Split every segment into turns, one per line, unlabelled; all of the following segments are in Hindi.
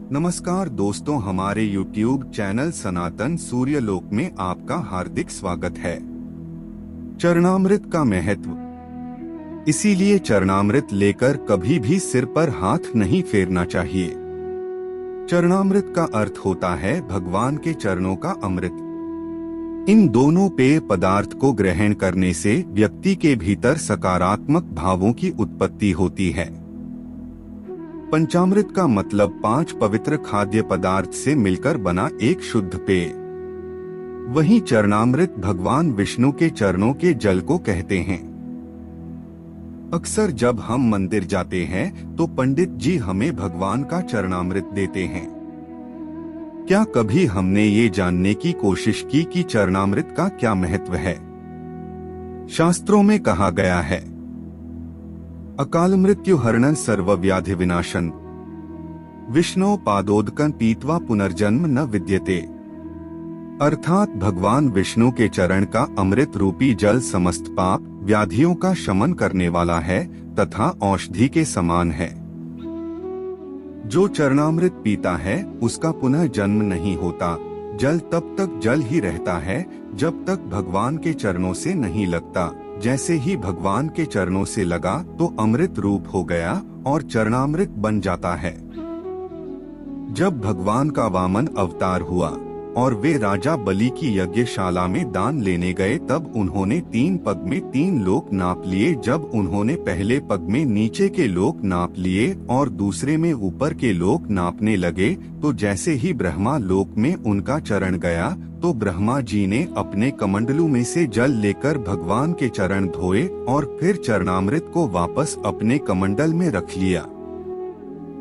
नमस्कार दोस्तों, हमारे YouTube चैनल सनातन सूर्यलोक में आपका हार्दिक स्वागत है। चरणामृत का महत्व। इसीलिए चरणामृत लेकर कभी भी सिर पर हाथ नहीं फेरना चाहिए। चरणामृत का अर्थ होता है भगवान के चरणों का अमृत। इन दोनों पेय पदार्थ को ग्रहण करने से व्यक्ति के भीतर सकारात्मक भावों की उत्पत्ति होती है। पंचामृत का मतलब 5 पवित्र खाद्य पदार्थ से मिलकर बना एक शुद्ध पेय। वहीं चरणामृत भगवान विष्णु के चरणों के जल को कहते हैं। अक्सर जब हम मंदिर जाते हैं तो पंडित जी हमें भगवान का चरणामृत देते हैं। क्या कभी हमने ये जानने की कोशिश की कि चरणामृत का क्या महत्व है? शास्त्रों में कहा गया है, अकाल मृत्यु हरणं सर्व व्याधि विनाशन, विष्णु पादोदकं पीत्वा पुनर्जन्म न विद्यते। अर्थात भगवान विष्णु के चरण का अमृत रूपी जल समस्त पाप व्याधियों का शमन करने वाला है तथा औषधि के समान है। जो चरणामृत पीता है उसका पुनः जन्म नहीं होता। जल तब तक जल ही रहता है जब तक भगवान के चरणों से नहीं लगता। जैसे ही भगवान के चरणों से लगा तो अमृत रूप हो गया और चरणामृत बन जाता है। जब भगवान का वामन अवतार हुआ और वे राजा बलि की यज्ञशाला में दान लेने गए, तब उन्होंने 3 पग में 3 लोक नाप लिए। जब उन्होंने पहले पग में नीचे के लोक नाप लिए और दूसरे में ऊपर के लोक नापने लगे, तो जैसे ही ब्रह्मा लोक में उनका चरण गया तो ब्रह्मा जी ने अपने कमंडलू में से जल लेकर भगवान के चरण धोए और फिर चरणामृत को वापस अपने कमंडल में रख लिया।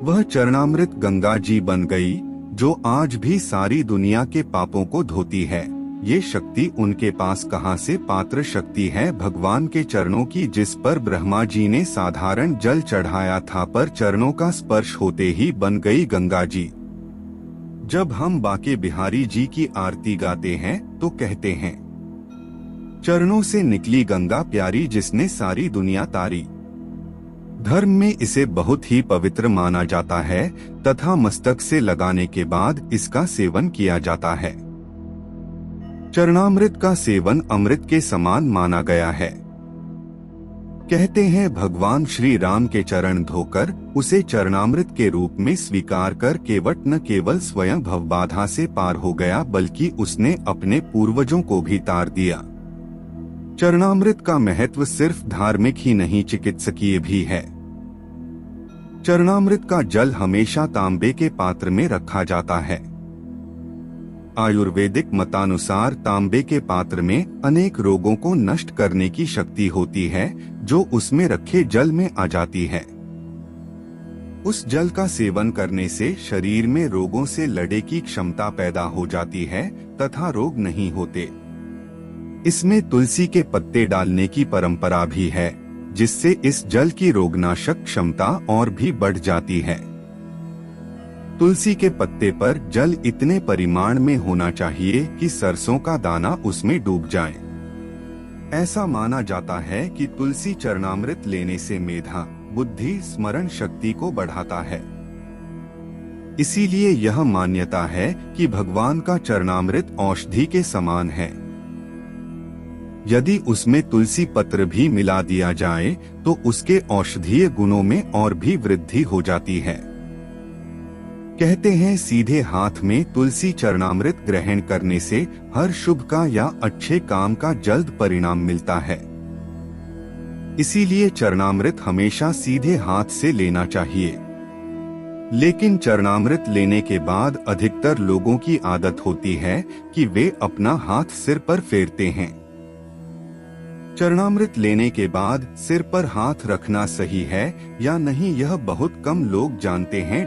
वह चरणामृत गंगा जी बन गई, जो आज भी सारी दुनिया के पापों को धोती है। ये शक्ति उनके पास कहां से पात्र शक्ति है भगवान के चरणों की, जिस पर ब्रह्मा जी ने साधारण जल चढ़ाया था, पर चरणों का स्पर्श होते ही बन गई गंगा जी। जब हम बाके बिहारी जी की आरती गाते हैं तो कहते हैं, चरणों से निकली गंगा प्यारी, जिसने सारी दुनिया तारी। धर्म में इसे बहुत ही पवित्र माना जाता है तथा मस्तक से लगाने के बाद इसका सेवन किया जाता है। चरणामृत का सेवन अमृत के समान माना गया है। कहते हैं भगवान श्री राम के चरण धोकर उसे चरणामृत के रूप में स्वीकार कर केवट न केवल स्वयं भवबाधा से पार हो गया, बल्कि उसने अपने पूर्वजों को भी तार दिया। चरणामृत का महत्व सिर्फ धार्मिक ही नहीं, चिकित्सकीय भी है। चरणामृत का जल हमेशा तांबे के पात्र में रखा जाता है। आयुर्वेदिक मतानुसार तांबे के पात्र में अनेक रोगों को नष्ट करने की शक्ति होती है, जो उसमें रखे जल में आ जाती है। उस जल का सेवन करने से शरीर में रोगों से लड़ने की क्षमता पैदा हो जाती है तथा रोग नहीं होते। इसमें तुलसी के पत्ते डालने की परंपरा भी है, जिससे इस जल की रोगनाशक क्षमता और भी बढ़ जाती है। तुलसी के पत्ते पर जल इतने परिमाण में होना चाहिए कि सरसों का दाना उसमें डूब जाए। ऐसा माना जाता है कि तुलसी चरणामृत लेने से मेधा, बुद्धि, स्मरण शक्ति को बढ़ाता है। इसीलिए यह मान्यता है कि भगवान का चरणामृत औषधि के समान है। यदि उसमें तुलसी पत्र भी मिला दिया जाए तो उसके औषधीय गुणों में और भी वृद्धि हो जाती है। कहते हैं सीधे हाथ में तुलसी चरणामृत ग्रहण करने से हर शुभ का या अच्छे काम का जल्द परिणाम मिलता है। इसीलिए चरणामृत हमेशा सीधे हाथ से लेना चाहिए। लेकिन चरणामृत लेने के बाद अधिकतर लोगों की आदत होती है कि वे अपना हाथ सिर पर फेरते हैं। चरणामृत लेने के बाद सिर पर हाथ रखना सही है या नहीं, यह बहुत कम लोग जानते हैं।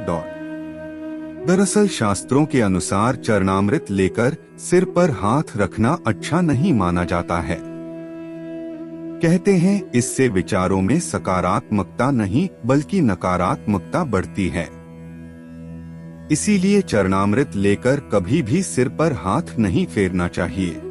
दरअसल शास्त्रों के अनुसार चरणामृत लेकर सिर पर हाथ रखना अच्छा नहीं माना जाता है। कहते हैं इससे विचारों में सकारात्मकता नहीं बल्कि नकारात्मकता बढ़ती है। इसीलिए चरणामृत लेकर कभी भी सिर पर हाथ नहीं फेरना चाहिए।